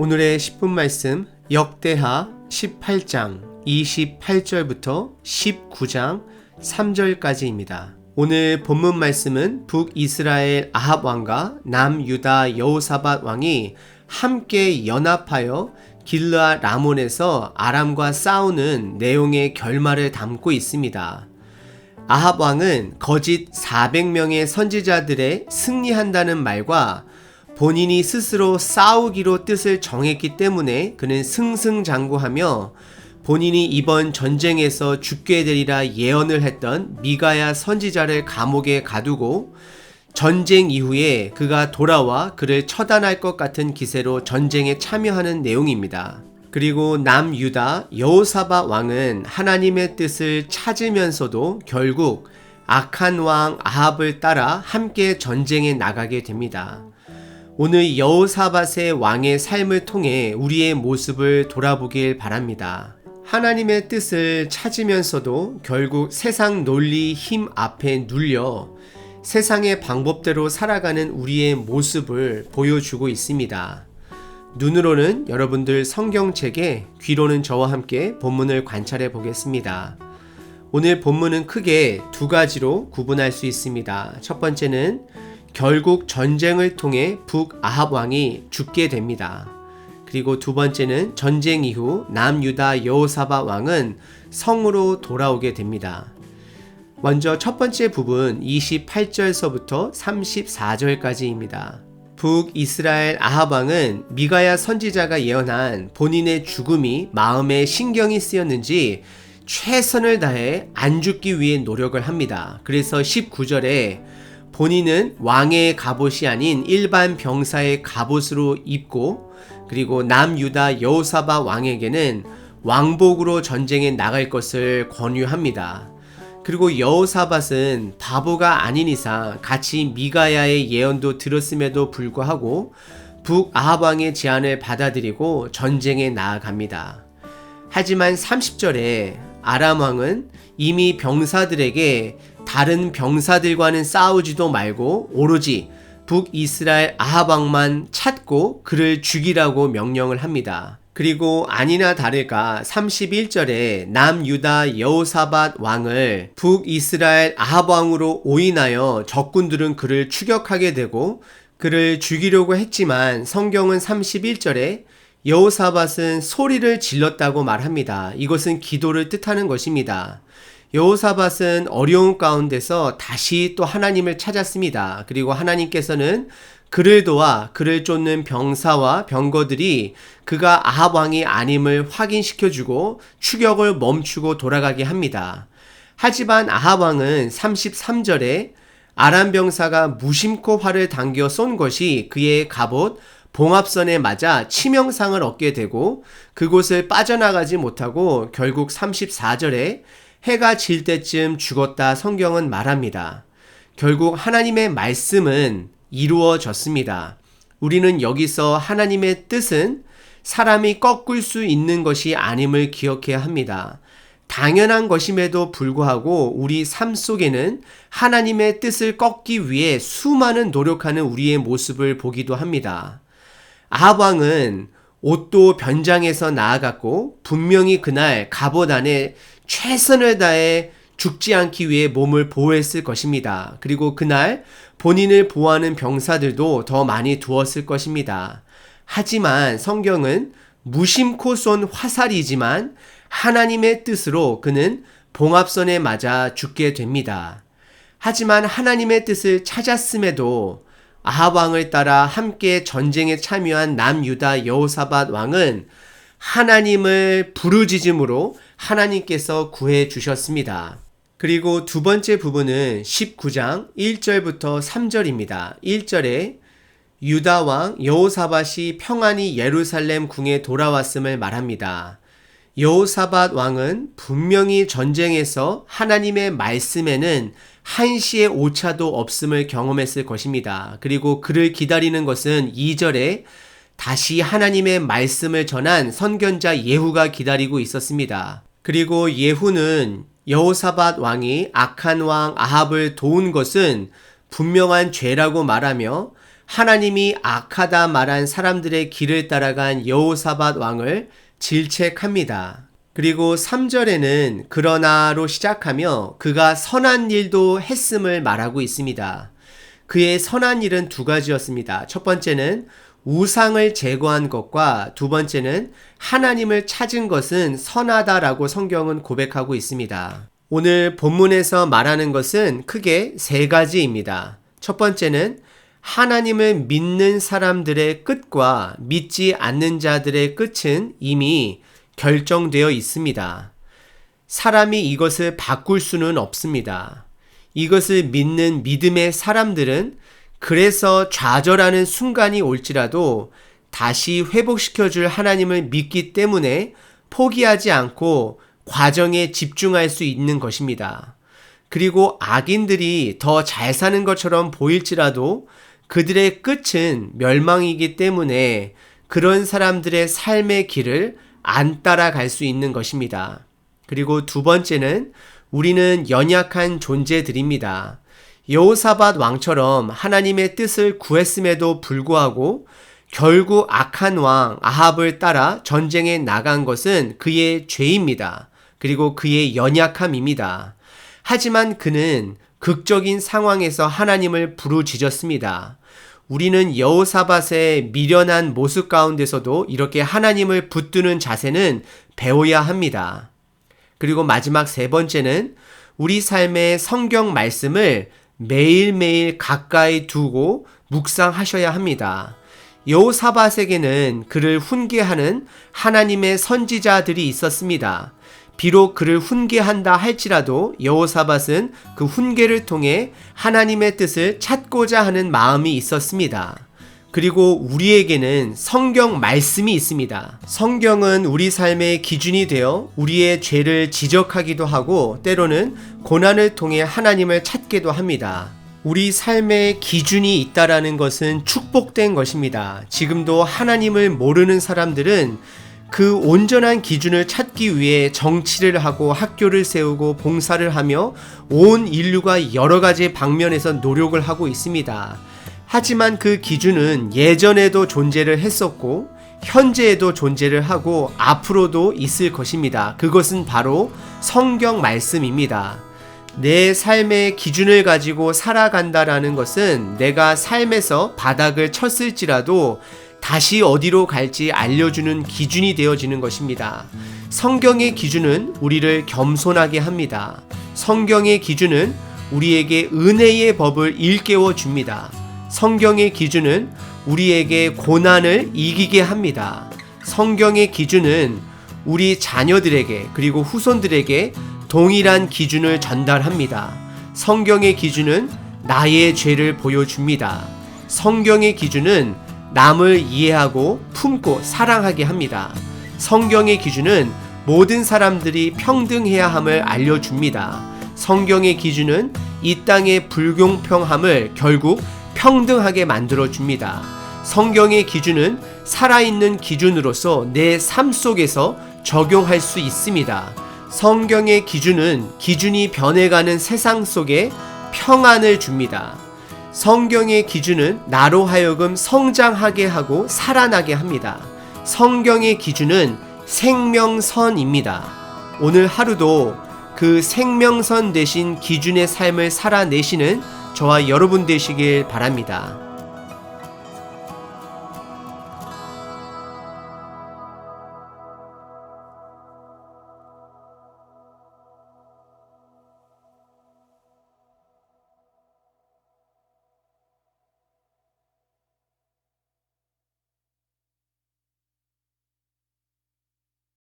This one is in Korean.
오늘의 10분 말씀 역대하 18장 28절부터 19장 3절까지입니다. 오늘 본문 말씀은 북이스라엘 아합 왕과 남유다 여호사밧 왕이 함께 연합하여 길르앗 라몬에서 아람과 싸우는 내용의 결말을 담고 있습니다. 아합 왕은 거짓 400명의 선지자들의 승리한다는 말과 본인이 스스로 싸우기로 뜻을 정했기 때문에 그는 승승장구하며 본인이 이번 전쟁에서 죽게 되리라 예언을 했던 미가야 선지자를 감옥에 가두고 전쟁 이후에 그가 돌아와 그를 처단할 것 같은 기세로 전쟁에 참여하는 내용입니다. 그리고 남유다 여호사밧 왕은 하나님의 뜻을 찾으면서도 결국 악한 왕 아합을 따라 함께 전쟁에 나가게 됩니다. 오늘 여호사밧의 왕의 삶을 통해 우리의 모습을 돌아보길 바랍니다. 하나님의 뜻을 찾으면서도 결국 세상 논리 힘 앞에 눌려 세상의 방법대로 살아가는 우리의 모습을 보여주고 있습니다. 눈으로는 여러분들 성경책에, 귀로는 저와 함께 본문을 관찰해 보겠습니다. 오늘 본문은 크게 두 가지로 구분할 수 있습니다. 첫 번째는 결국 전쟁을 통해 북아합 왕이 죽게 됩니다. 그리고 두 번째는 전쟁 이후 남유다 여호사밧 왕은 성으로 돌아오게 됩니다. 먼저 첫 번째 부분 28절서부터 34절까지입니다. 북이스라엘 아합 왕은 미가야 선지자가 예언한 본인의 죽음이 마음에 신경이 쓰였는지 최선을 다해 안 죽기 위해 노력을 합니다. 그래서 19절에 본인은 왕의 갑옷이 아닌 일반 병사의 갑옷으로 입고 그리고 남유다 여호사밧 왕에게는 왕복으로 전쟁에 나갈 것을 권유합니다. 그리고 여호사밧은 바보가 아닌 이상 같이 미가야의 예언도 들었음에도 불구하고 북아합 왕의 제안을 받아들이고 전쟁에 나아갑니다. 하지만 30절에 아람 왕은 이미 병사들에게 다른 병사들과는 싸우지도 말고 오로지 북이스라엘 아합 왕만 찾고 그를 죽이라고 명령을 합니다. 그리고 아니나 다를까 31절에 남유다 여호사밧 왕을 북이스라엘 아합 왕으로 오인하여 적군들은 그를 추격하게 되고 그를 죽이려고 했지만 성경은 31절에 여호사밧은 소리를 질렀다고 말합니다. 이것은 기도를 뜻하는 것입니다. 여호사밧은 어려운 가운데서 다시 또 하나님을 찾았습니다. 그리고 하나님께서는 그를 도와 그를 쫓는 병사와 병거들이 그가 아합 왕이 아님을 확인시켜주고 추격을 멈추고 돌아가게 합니다. 하지만 아합 왕은 33절에 아람 병사가 무심코 활을 당겨 쏜 것이 그의 갑옷 봉합선에 맞아 치명상을 얻게 되고 그곳을 빠져나가지 못하고 결국 34절에 해가 질 때쯤 죽었다 성경은 말합니다. 결국 하나님의 말씀은 이루어졌습니다. 우리는 여기서 하나님의 뜻은 사람이 꺾을 수 있는 것이 아님을 기억해야 합니다. 당연한 것임에도 불구하고 우리 삶 속에는 하나님의 뜻을 꺾기 위해 수많은 노력하는 우리의 모습을 보기도 합니다. 아합 왕은 옷도 변장해서 나아갔고 분명히 그날 갑옷 안에 최선을 다해 죽지 않기 위해 몸을 보호했을 것입니다. 그리고 그날 본인을 보호하는 병사들도 더 많이 두었을 것입니다. 하지만 성경은 무심코 쏜 화살이지만 하나님의 뜻으로 그는 봉합선에 맞아 죽게 됩니다. 하지만 하나님의 뜻을 찾았음에도 아합 왕을 따라 함께 전쟁에 참여한 남유다 여호사밧 왕은 하나님을 부르짖음으로 하나님께서 구해 주셨습니다. 그리고 두 번째 부분은 19장 1절부터 3절입니다. 1절에 유다 왕 여호사밧이 평안히 예루살렘 궁에 돌아왔음을 말합니다. 여호사밧 왕은 분명히 전쟁에서 하나님의 말씀에는 한시의 오차도 없음을 경험했을 것입니다. 그리고 그를 기다리는 것은 2절에 다시 하나님의 말씀을 전한 선견자 예후가 기다리고 있었습니다. 그리고 예후는 여호사밧 왕이 악한 왕 아합을 도운 것은 분명한 죄라고 말하며 하나님이 악하다 말한 사람들의 길을 따라간 여호사밧 왕을 질책합니다. 그리고 3절에는 그러나로 시작하며 그가 선한 일도 했음을 말하고 있습니다. 그의 선한 일은 두 가지였습니다. 첫 번째는 우상을 제거한 것과 두 번째는 하나님을 찾은 것은 선하다라고 성경은 고백하고 있습니다. 오늘 본문에서 말하는 것은 크게 세 가지입니다. 첫 번째는 하나님을 믿는 사람들의 끝과 믿지 않는 자들의 끝은 이미 결정되어 있습니다. 사람이 이것을 바꿀 수는 없습니다. 이것을 믿는 믿음의 사람들은 그래서 좌절하는 순간이 올지라도 다시 회복시켜줄 하나님을 믿기 때문에 포기하지 않고 과정에 집중할 수 있는 것입니다. 그리고 악인들이 더 잘 사는 것처럼 보일지라도 그들의 끝은 멸망이기 때문에 그런 사람들의 삶의 길을 안 따라갈 수 있는 것입니다. 그리고 두 번째는 우리는 연약한 존재들입니다. 여호사밧 왕처럼 하나님의 뜻을 구했음에도 불구하고 결국 악한 왕 아합을 따라 전쟁에 나간 것은 그의 죄입니다. 그리고 그의 연약함입니다. 하지만 그는 극적인 상황에서 하나님을 부르짖었습니다. 우리는 여호사밧의 미련한 모습 가운데서도 이렇게 하나님을 붙드는 자세는 배워야 합니다. 그리고 마지막 세 번째는 우리 삶의 성경 말씀을 매일매일 가까이 두고 묵상하셔야 합니다. 여호사밧에게는 그를 훈계하는 하나님의 선지자들이 있었습니다. 비록 그를 훈계한다 할지라도 여호사밧은 그 훈계를 통해 하나님의 뜻을 찾고자 하는 마음이 있었습니다. 그리고 우리에게는 성경 말씀이 있습니다. 성경은 우리 삶의 기준이 되어 우리의 죄를 지적하기도 하고 때로는 고난을 통해 하나님을 찾기도 합니다. 우리 삶의 기준이 있다라는 것은 축복된 것입니다. 지금도 하나님을 모르는 사람들은 그 온전한 기준을 찾기 위해 정치를 하고 학교를 세우고 봉사를 하며 온 인류가 여러 가지 방면에서 노력을 하고 있습니다. 하지만 그 기준은 예전에도 존재를 했었고 현재에도 존재를 하고 앞으로도 있을 것입니다. 그것은 바로 성경 말씀입니다. 내 삶의 기준을 가지고 살아간다라는 것은 내가 삶에서 바닥을 쳤을지라도 다시 어디로 갈지 알려주는 기준이 되어지는 것입니다. 성경의 기준은 우리를 겸손하게 합니다. 성경의 기준은 우리에게 은혜의 법을 일깨워 줍니다. 성경의 기준은 우리에게 고난을 이기게 합니다. 성경의 기준은 우리 자녀들에게 그리고 후손들에게 동일한 기준을 전달합니다. 성경의 기준은 나의 죄를 보여줍니다. 성경의 기준은 남을 이해하고 품고 사랑하게 합니다. 성경의 기준은 모든 사람들이 평등해야 함을 알려줍니다. 성경의 기준은 이 땅의 불공평함을 결국 평등하게 만들어줍니다. 성경의 기준은 살아있는 기준으로서 내 삶 속에서 적용할 수 있습니다. 성경의 기준은 기준이 변해가는 세상 속에 평안을 줍니다. 성경의 기준은 나로 하여금 성장하게 하고 살아나게 합니다. 성경의 기준은 생명선입니다. 오늘 하루도 그 생명선 대신 기준의 삶을 살아내시는 저와 여러분 되시길 바랍니다.